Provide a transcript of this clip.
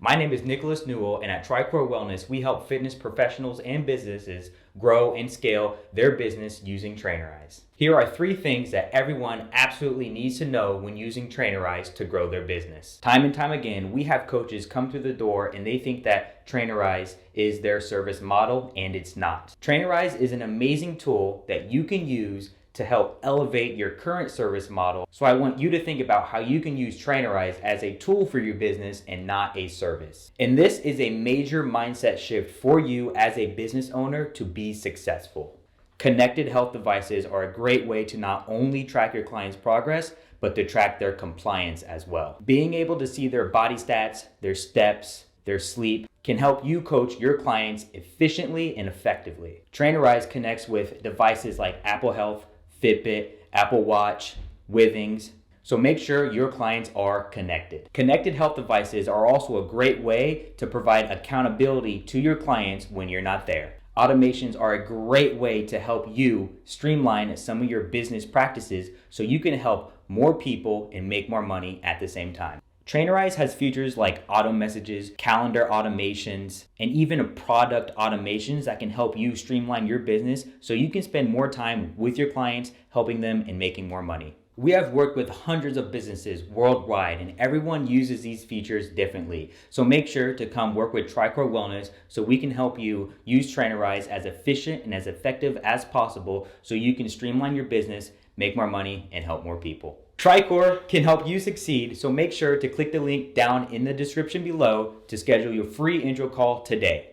My name is Nicholas Newell, and at TriCore Wellness, we help fitness professionals and businesses grow and scale their business using Trainerize. Here are 3 things that everyone absolutely needs to know when using Trainerize to grow their business. Time and time again, we have coaches come through the door and they think that Trainerize is their service model, and it's not. Trainerize is an amazing tool that you can use to help elevate your current service model. So I want you to think about how you can use Trainerize as a tool for your business and not a service. And this is a major mindset shift for you as a business owner to be successful. Connected health devices are a great way to not only track your client's progress, but to track their compliance as well. Being able to see their body stats, their steps, their sleep, can help you coach your clients efficiently and effectively. Trainerize connects with devices like Apple Health, Fitbit, Apple Watch, Withings. So make sure your clients are connected. Connected health devices are also a great way to provide accountability to your clients when you're not there. Automations are a great way to help you streamline some of your business practices so you can help more people and make more money at the same time. Trainerize has features like auto messages, calendar automations, and even product automations that can help you streamline your business so you can spend more time with your clients, helping them and making more money. We have worked with hundreds of businesses worldwide, and everyone uses these features differently. So make sure to come work with TriCore Wellness so we can help you use Trainerize as efficient and as effective as possible so you can streamline your business, make more money, and help more people. TriCore can help you succeed, so make sure to click the link down in the description below to schedule your free intro call today.